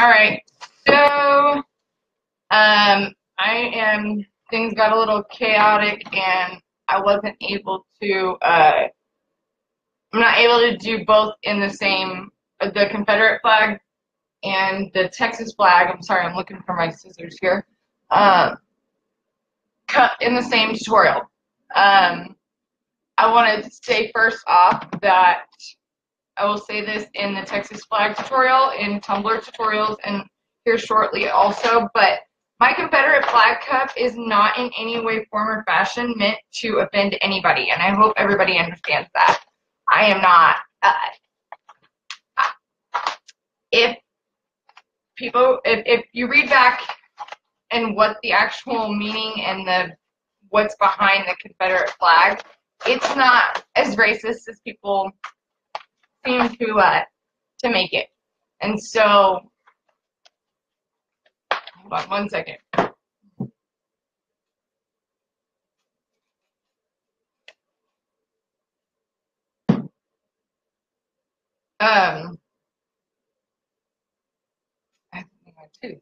right, so things got a little chaotic and I wasn't able to, I'm not able to do both in the same, the Confederate flag and the Texas flag. I'm sorry, I'm looking for my scissors here. Cut in the same tutorial. I wanted to say first off that I will say this in the Texas flag tutorial, in Tumbler tutorials, and here shortly also, but my Confederate flag cup is not in any way, form, or fashion meant to offend anybody, and I hope everybody understands that. I am not, if you read back and what the actual meaning and what's behind the Confederate flag, it's not as racist as people seem to make it. And so, hold on one second. I have to my tooth.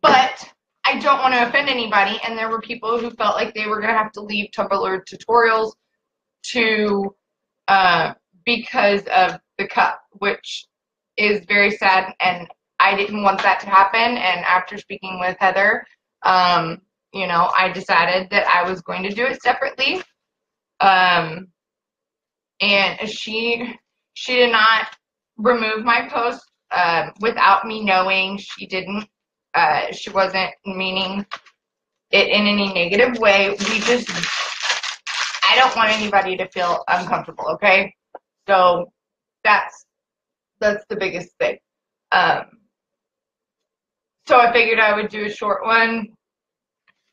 But I don't want to offend anybody, and there were people who felt like they were going to have to leave Tumbler tutorials to because of the cup, which is very sad, and I didn't want that to happen. And after speaking with Heather, you know, I decided that I was going to do it separately. And she did not remove my post without me knowing. She didn't. She wasn't meaning it in any negative way. I don't want anybody to feel uncomfortable, okay? So that's the biggest thing. So I figured I would do a short one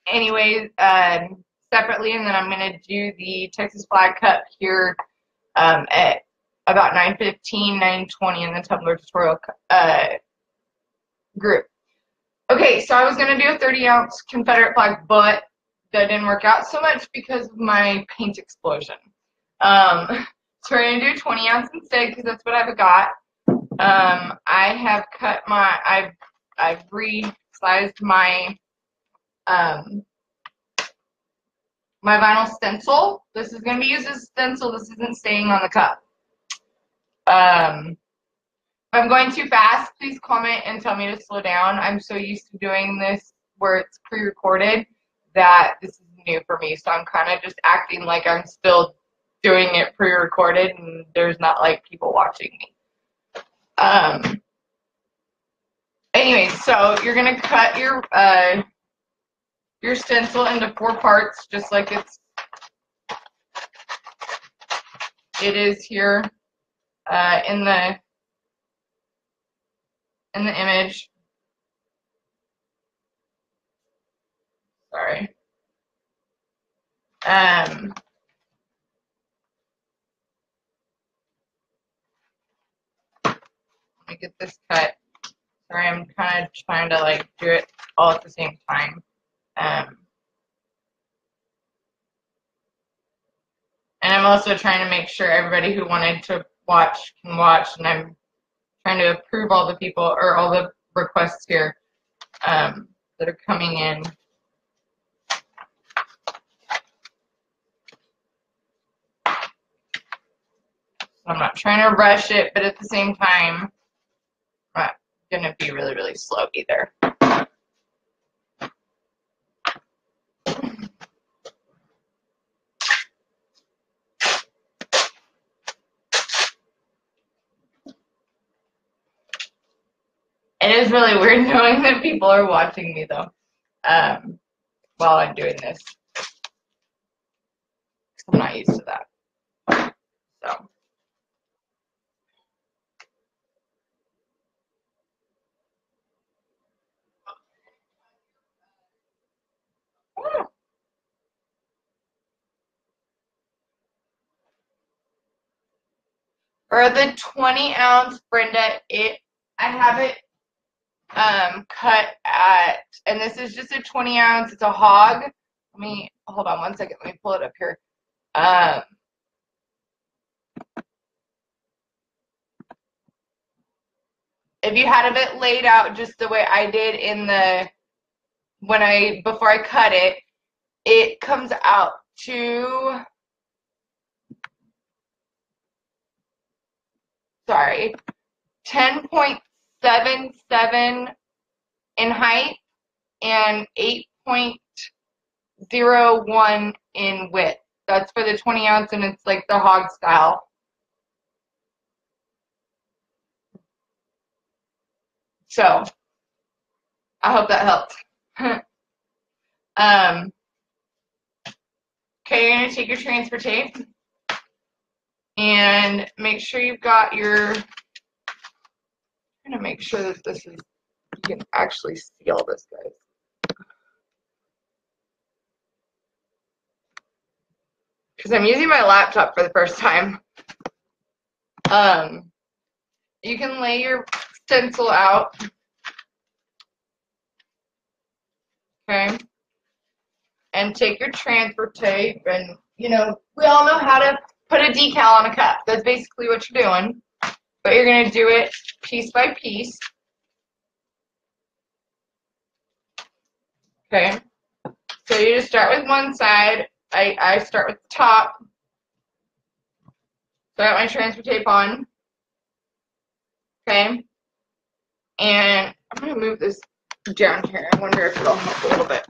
anyways, separately, and then I'm going to do the Texas flag cup here at about 9:15, 9:20 in the Tumbler tutorial group. Okay, so I was going to do a 30-ounce Confederate flag, but that didn't work out so much because of my paint explosion. So we're going to do 20 ounce instead because that's what I've got. I have cut I've resized my my vinyl stencil. This is going to be used as a stencil. This isn't staying on the cup. If I'm going too fast, please comment and tell me to slow down. I'm so used to doing this where it's pre-recorded that this is new for me. So I'm kind of just acting like I'm still doing it pre-recorded and there's not like people watching me. Anyway, so you're going to cut your stencil into 4 parts, just like it is here in the image. Sorry. Let me get this cut. Sorry, I'm kind of trying to like do it all at the same time. And I'm also trying to make sure everybody who wanted to watch can watch, and I'm trying to approve all the people or all the requests here that are coming in. So I'm not trying to rush it, but at the same time, I'm not going to be really, really slow either. It is really weird knowing that people are watching me, though, while I'm doing this. I'm not used to that. So. For the 20-ounce Brenda, I have it cut at, and this is just a 20-ounce. It's a hog. Let me hold on one second. Let me pull it up here. if you had it laid out just the way I did in the, before I cut it, it comes out to, sorry, 10.77 in height and 8.01 in width. That's for the 20 ounce, and it's like the hog style. So I hope that helped. Okay, you're gonna take your transfer tape and make sure you've got your, I'm gonna make sure that this is, you can actually see all this, guys. Because I'm using my laptop for the first time. You can lay your stencil out. Okay. And take your transfer tape, and you know, we all know how to put a decal on a cup. That's basically what you're doing. But you're going to do it piece by piece. Okay. So you just start with one side. I start with the top. So I got my transfer tape on. Okay. And I'm going to move this down here. I wonder if it'll help a little bit.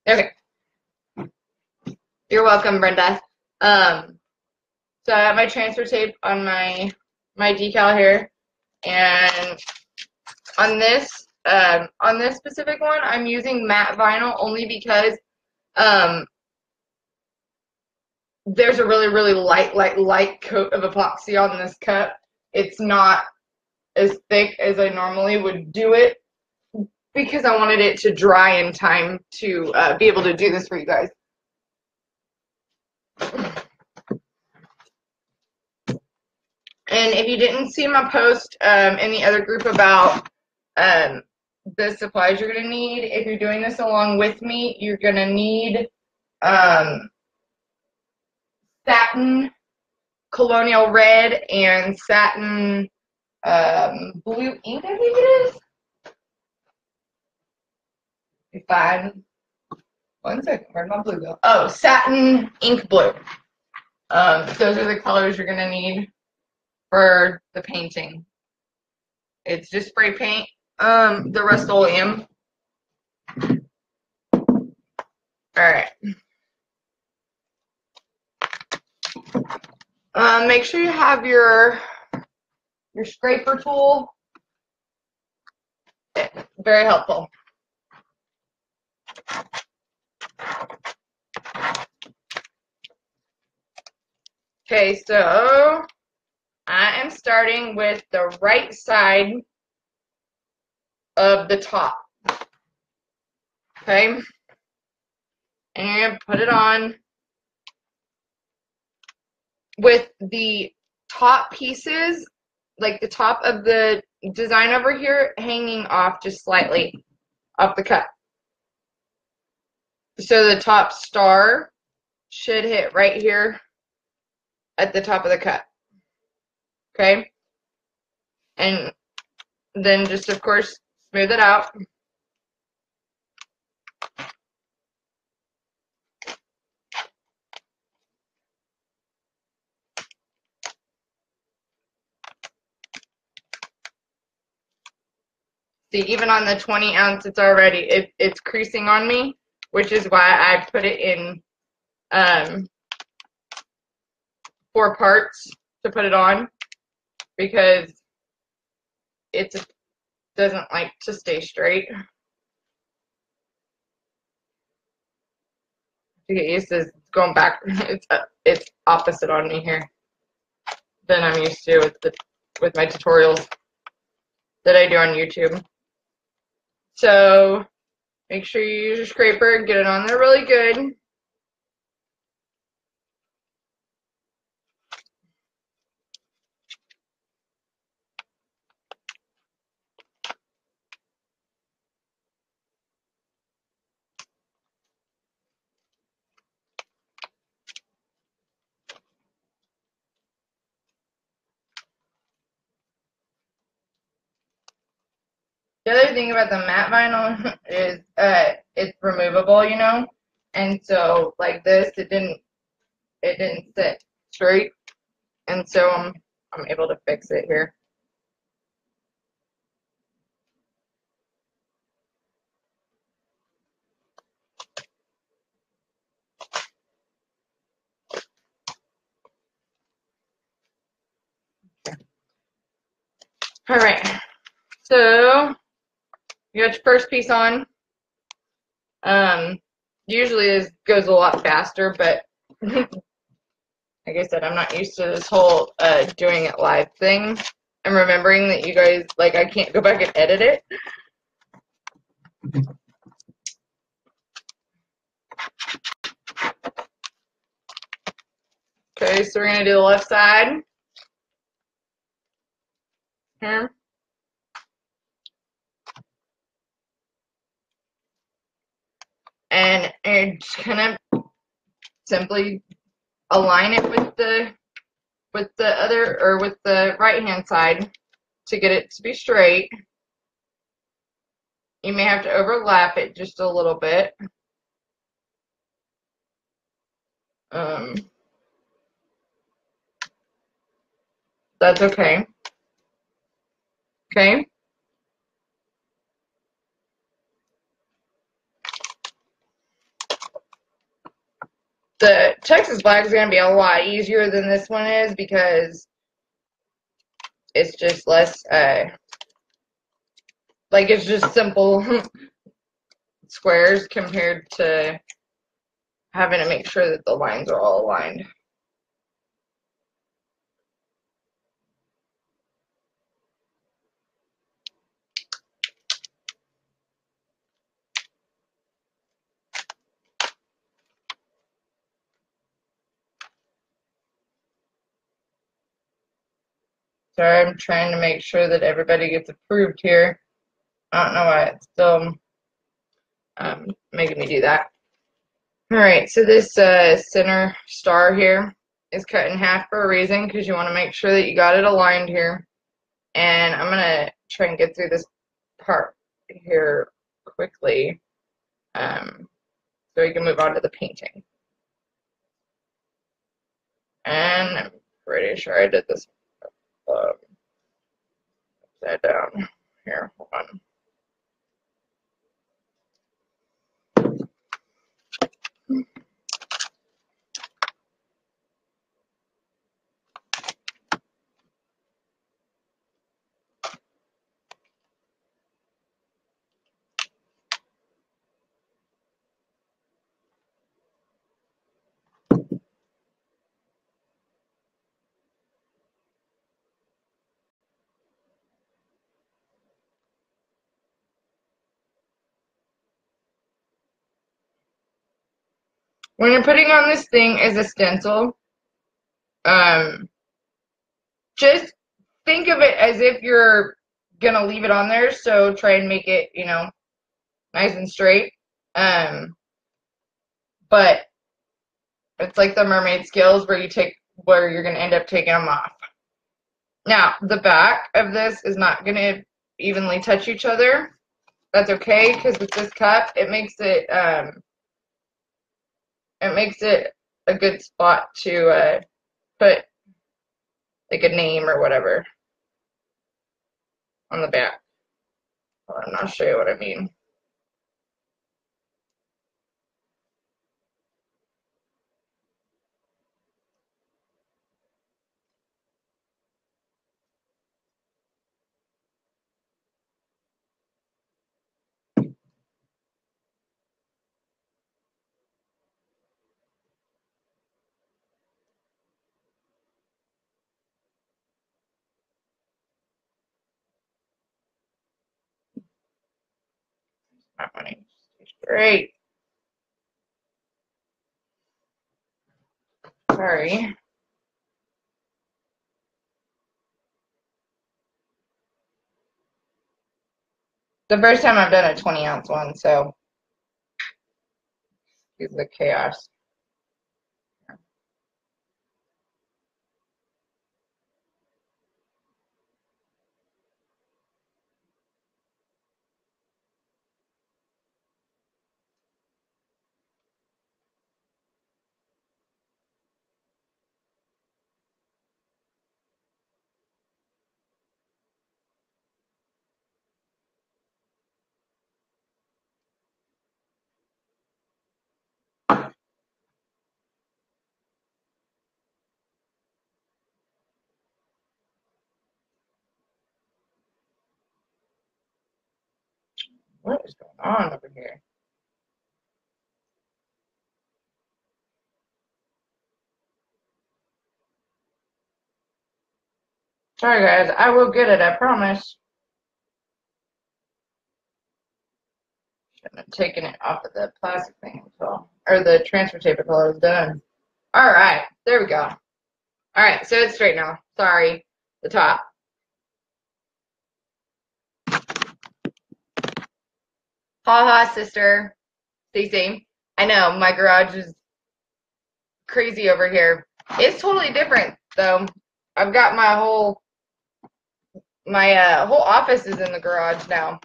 Okay. You're welcome, Brenda. So I have my transfer tape on my decal here, and on this specific one, I'm using matte vinyl only because there's a really light coat of epoxy on this cup. It's not as thick as I normally would do it because I wanted it to dry in time to be able to do this for you guys. And if you didn't see my post in the other group about the supplies you're going to need, if you're doing this along with me, you're going to need satin colonial red and satin blue ink, I think it is. Be fine. 1 second, where'd my blue go? Oh, satin ink blue. Those are the colors you're going to need for the painting. It's just spray paint, the Rust-Oleum. Alright. Make sure you have your scraper tool. Very helpful. Okay, so I am starting with the right side of the top. Okay? And you're going to put it on with the top pieces, like the top of the design over here, hanging off just slightly off the cup. So the top star should hit right here at the top of the cup. Okay? And then just, of course, smooth it out. See, even on the 20 ounce, it's already, it's creasing on me, which is why I put it in 4 parts to put it on, because it doesn't like to stay straight. To get used to going back, it's opposite on me here than I'm used to with my tutorials that I do on YouTube. So make sure you use your scraper and get it on there really good. The other thing about the matte vinyl is it's removable, you know, and so like this, it didn't sit straight, and so I'm able to fix it here. All right, so you got your first piece on. Usually this goes a lot faster, but like I said, I'm not used to this whole doing it live thing. And remembering that you guys, like, I can't go back and edit it. Okay, so we're going to do the left side here. And you're just going to simply align it with the other, or with the right hand side to get it to be straight. You may have to overlap it just a little bit. That's okay. Okay. The Texas black is going to be a lot easier than this one is because it's just less, like it's just simple squares compared to having to make sure that the lines are all aligned. Sorry, I'm trying to make sure that everybody gets approved here. I don't know why it's still making me do that. Alright, so this center star here is cut in half for a reason, because you want to make sure that you got it aligned here. And I'm going to try and get through this part here quickly so we can move on to the painting. And I'm pretty sure I did this upside down. Here, hold on. When you're putting on this thing as a stencil, just think of it as if you're gonna leave it on there, so try and make it, you know, nice and straight. But it's like the mermaid scales where you're gonna end up taking them off. Now, the back of this is not gonna evenly touch each other. That's okay, because with this cup, it makes it a good spot to put like a name or whatever on the back. I'll show you what I mean. Not money. Great. Sorry. The first time I've done a 20-ounce one, so excuse the chaos. What is going on over here? Sorry guys, I will get it, I promise. Shouldn't have taken it off of the plastic thing until, or the transfer tape until I was done. Alright, there we go. Alright, so it's straight now. Sorry, the top. Ha, sister. Stacey. I know, my garage is crazy over here. It's totally different, though. I've got my whole office is in the garage now.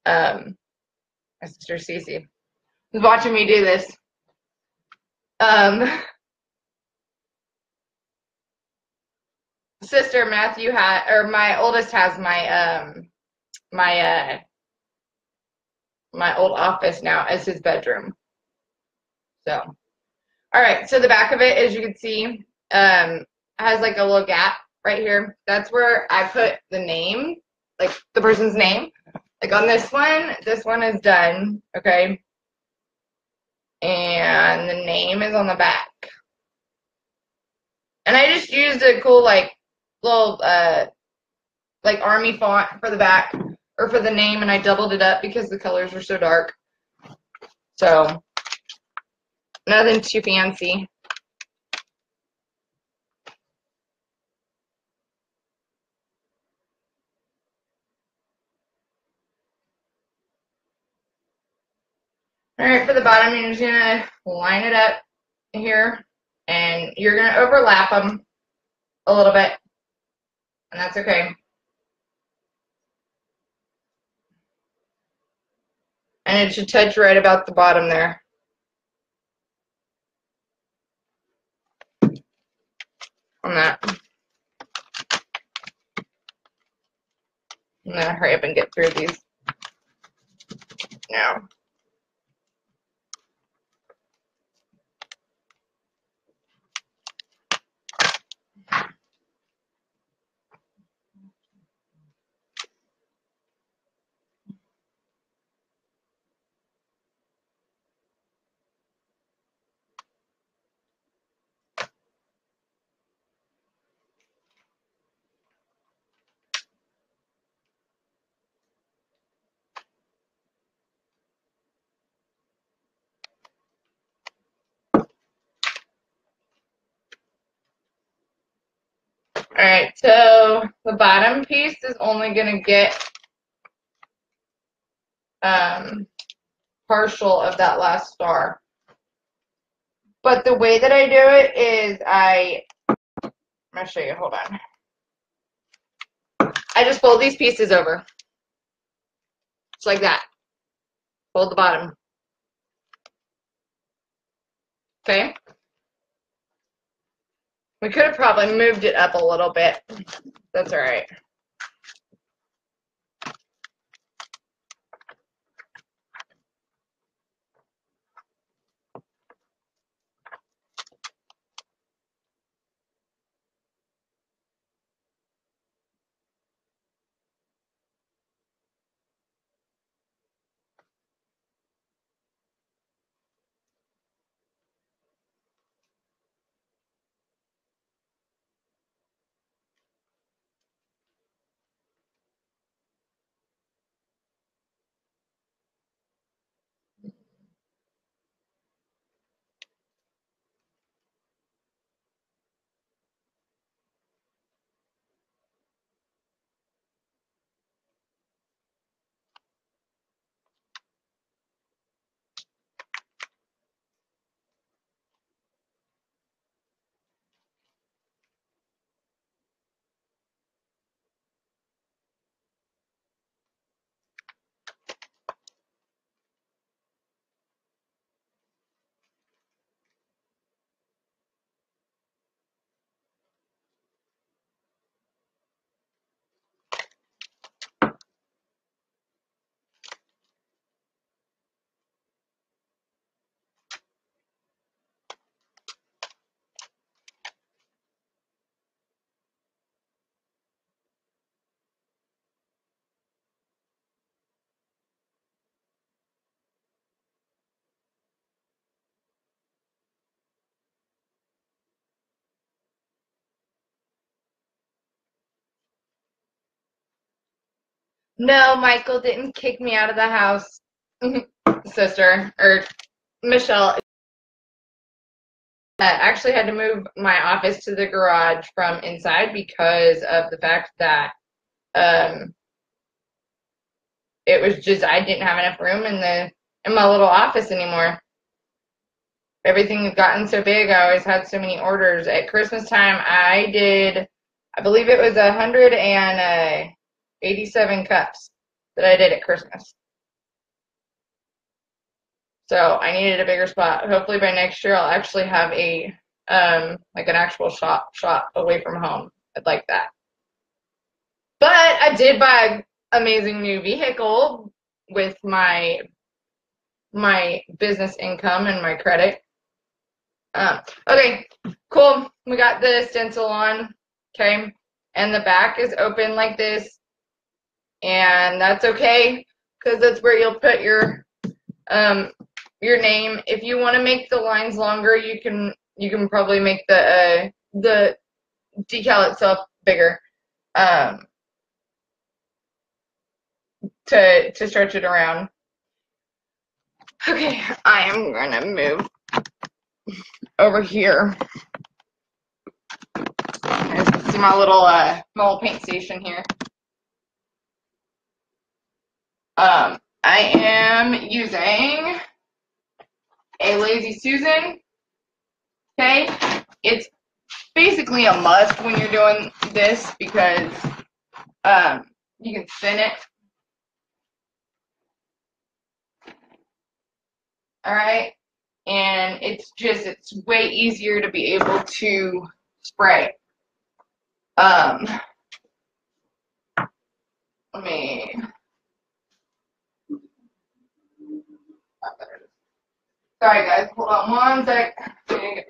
My sister Cece was watching me do this. Sister Matthew my oldest has my old office now as his bedroom. So, all right. So the back of it, as you can see, has like a little gap right here. That's where I put the name, like the person's name. Like on this one is done, okay? And the name is on the back. And I just used a cool, like, little, like army font for the back, or for the name, and I doubled it up because the colors are so dark. So, nothing too fancy. Alright, for the bottom, you're just going to line it up here, and you're going to overlap them a little bit, and that's okay. And it should touch right about the bottom there. On that. I'm going to hurry up and get through these now. Alright, so the bottom piece is only going to get partial of that last star. But the way that I do it is I'm going to show you, hold on. I just fold these pieces over. Just like that. Fold the bottom. Okay? We could have probably moved it up a little bit. That's alright. No, Michael didn't kick me out of the house. Sister, or Michelle, actually had to move my office to the garage from inside because of the fact that it was just I didn't have enough room in my little office anymore. Everything had gotten so big. I always had so many orders. At Christmas time, I believe it was 187 cups that I did at Christmas. So I needed a bigger spot. Hopefully by next year I'll actually have a like an actual shop away from home. I'd like that. But I did buy an amazing new vehicle with my business income and my credit. Okay, cool. We got the stencil on, okay, and the back is open like this, and that's okay because that's where you'll put your name. If you want to make the lines longer, you can probably make the decal itself bigger to stretch it around. Okay, I am gonna move over here. See my little paint station here. I am using a Lazy Susan. Okay, it's basically a must when you're doing this because you can thin it. All right, and it's way easier to be able to spray. Let me. Sorry guys, hold on one sec. I'm gonna get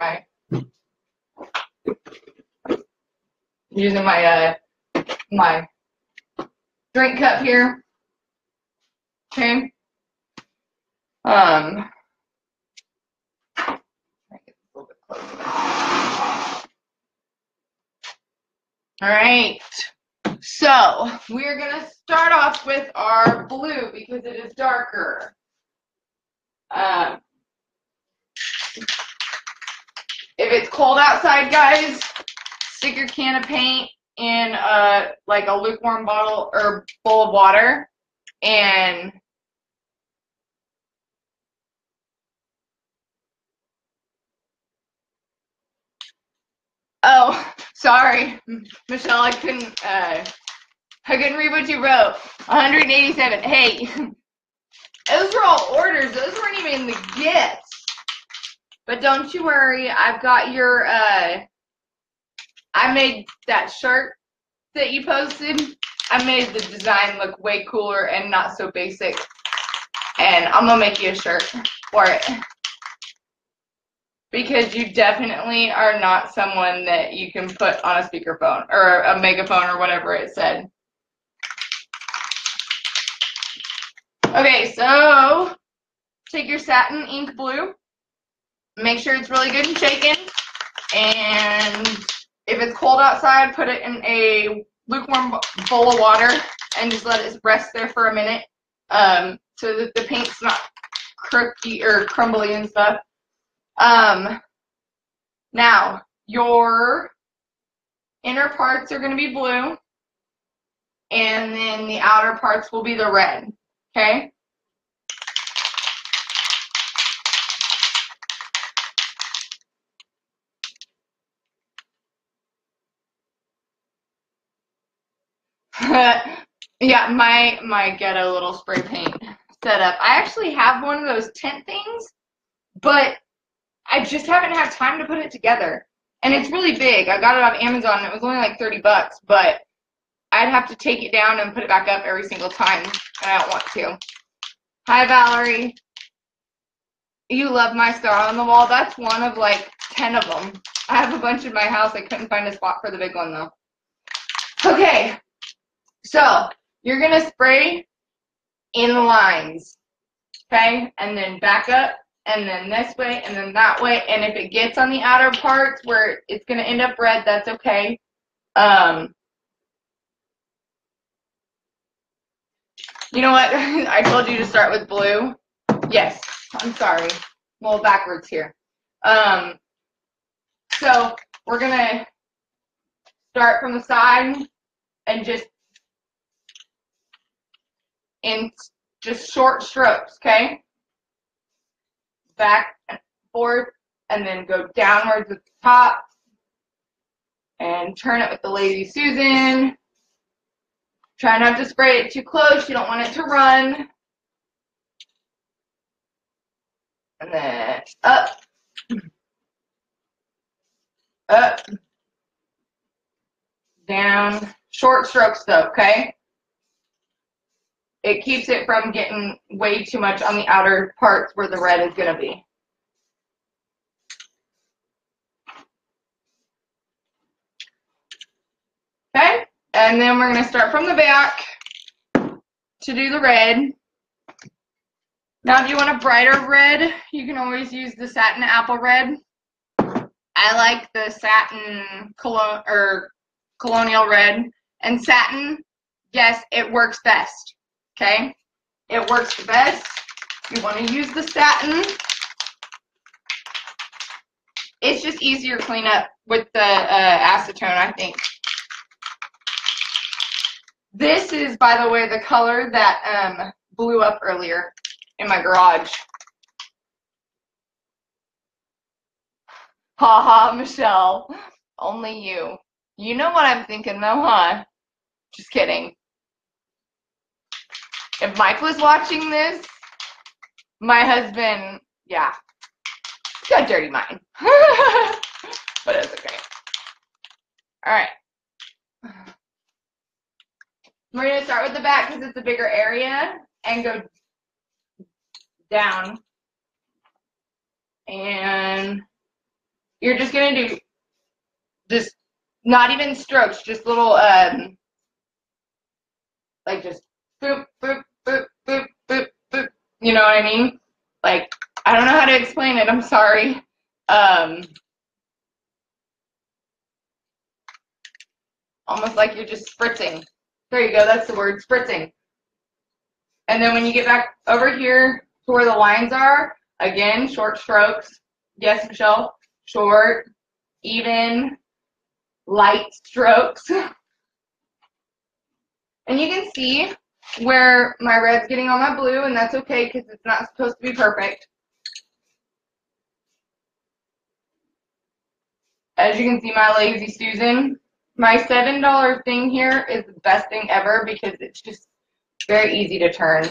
using my my drink cup here. Okay. All right, so we're gonna start off with our blue because it is darker. If it's cold outside, guys, stick your can of paint in like a lukewarm bottle or bowl of water, and oh, sorry, Michelle, I couldn't read what you wrote. 187. Hey, those were all orders. Those weren't even the gifts. But don't you worry. I've got your. I made that shirt that you posted. I made the design look way cooler and not so basic. And I'm gonna make you a shirt for it. Because you definitely are not someone that you can put on a speakerphone or a megaphone or whatever it said. Okay, so take your satin ink blue. Make sure it's really good and shaken. And if it's cold outside, put it in a lukewarm bowl of water and just let it rest there for a minute so that the paint's not crookedy or crumbly and stuff. Now, your inner parts are going to be blue, and then the outer parts will be the red, okay? Yeah, my ghetto little spray paint setup. I actually have one of those tent things, but I just haven't had time to put it together. And it's really big. I got it off Amazon. It was only like 30 bucks, but I'd have to take it down and put it back up every single time, and I don't want to. Hi, Valerie. You love my star on the wall. That's one of like 10 of them. I have a bunch in my house. I couldn't find a spot for the big one, though. Okay. So, you're going to spray in the lines, okay? And then back up, and then this way, and then that way. And if it gets on the outer parts where it's going to end up red, that's okay. You know what? I told you to start with blue. Yes, I'm sorry. I'm a little backwards here. So we're gonna start from the side and just in just short strokes, okay? Back and forth, and then go downwards at the top, and turn it with the Lazy Susan. Try not to spray it too close. You don't want it to run. And then up, up, down. Short strokes though, okay? It keeps it from getting way too much on the outer parts where the red is going to be. Okay? And then we're going to start from the back to do the red. Now, if you want a brighter red, you can always use the satin apple red. I like the satin colonial red. And satin, yes, it works best. Okay? It works the best. You want to use the satin. It's just easier to clean up with the acetone, I think. This is, by the way, the color that blew up earlier in my garage. Ha ha, Michelle. Only you. You know what I'm thinking though, huh? Just kidding. If Mike was watching this, my husband, yeah, he's got a dirty mind. But it's okay. Alright. We're going to start with the back because it's a bigger area and go down. And you're just going to do just not even strokes, just little, like just boop, boop, boop, boop, boop, boop. You know what I mean? Like, I don't know how to explain it. I'm sorry. Almost like you're just spritzing. There you go. That's the word, spritzing. And then when you get back over here to where the lines are, again, short strokes. Yes, Michelle? Short, even, light strokes. And you can see where my red's getting on my blue, and that's okay because it's not supposed to be perfect. As you can see, my Lazy Susan, my $7 thing here is the best thing ever because it's just very easy to turn.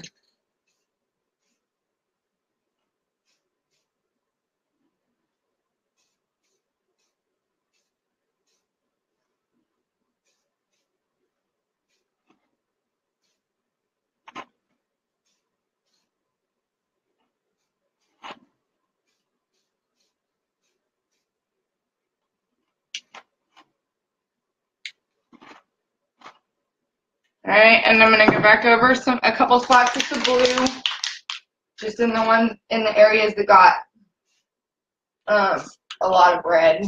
Alright, and I'm going to go back over a couple spots with the blue, just in the areas that got a lot of red.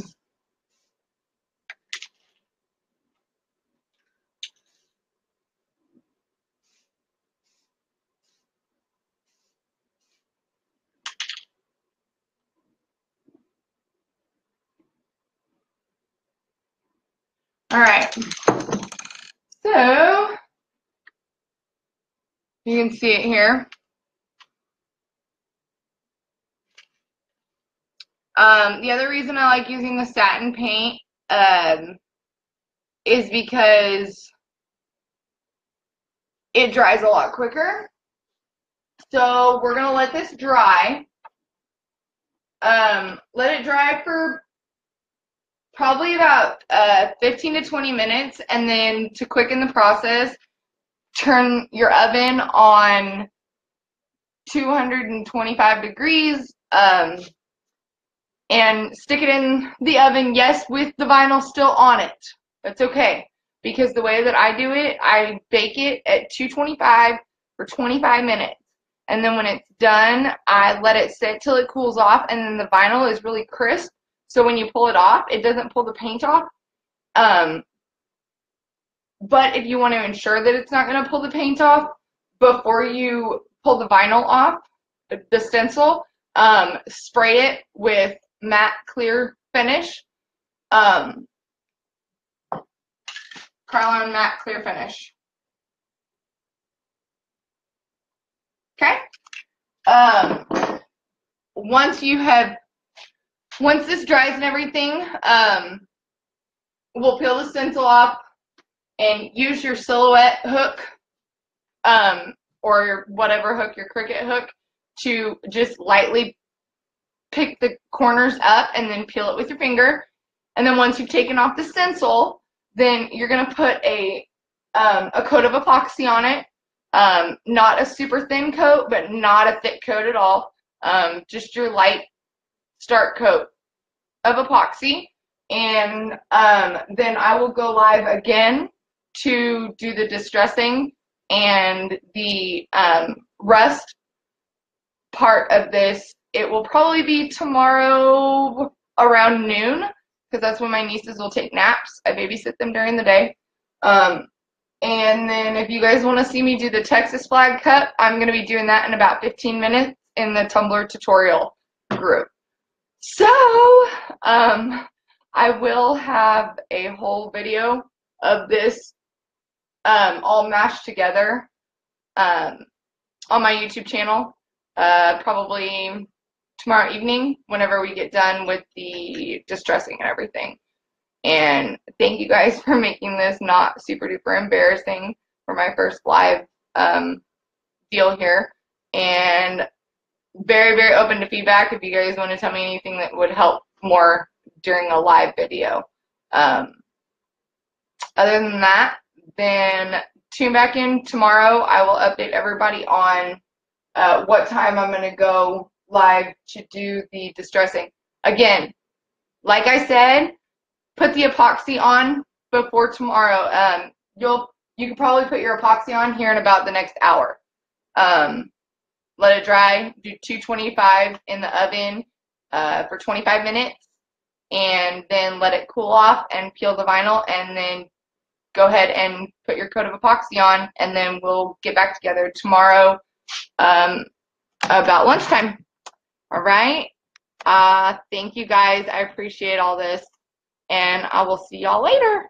Alright, so you can see it here. The other reason I like using the satin paint is because it dries a lot quicker. So we're going to let this dry. Let it dry for probably about 15 to 20 minutes, and then to quicken the process, turn your oven on 225 degrees and stick it in the oven, yes, with the vinyl still on it. That's okay, because the way that I do it, I bake it at 225 for 25 minutes. And then when it's done, I let it sit till it cools off, and then the vinyl is really crisp. So when you pull it off, it doesn't pull the paint off. But if you want to ensure that it's not going to pull the paint off, before you pull the vinyl off, the stencil, spray it with matte clear finish. Krylon matte clear finish. Okay. Once this dries and everything, we'll peel the stencil off and use your silhouette hook, or whatever hook, your Cricut hook, to just lightly pick the corners up and then peel it with your finger. And then once you've taken off the stencil, then you're going to put a coat of epoxy on it. Not a super thin coat, but not a thick coat at all. Just your light start coat of epoxy. And then I will go live again to do the distressing and the rust part of this. It will probably be tomorrow around noon, because that's when my nieces will take naps. I babysit them during the day. And then if you guys want to see me do the Texas flag cut, I'm going to be doing that in about 15 minutes in the Tumbler tutorial group. So, I will have a whole video of this all mashed together on my YouTube channel, probably tomorrow evening whenever we get done with the distressing and everything. And thank you guys for making this not super duper embarrassing for my first live deal here. And very, very open to feedback if you guys want to tell me anything that would help more during a live video. Other than that, then tune back in tomorrow. I will update everybody on what time I'm going to go live to do the distressing. Again, like I said, put the epoxy on before tomorrow. You can probably put your epoxy on here in about the next hour. Let it dry. Do 225 in the oven for 25 minutes, and then let it cool off and peel the vinyl, and then go ahead and put your coat of epoxy on, and then we'll get back together tomorrow about lunchtime. All right. Thank you guys. I appreciate all this, and I will see y'all later.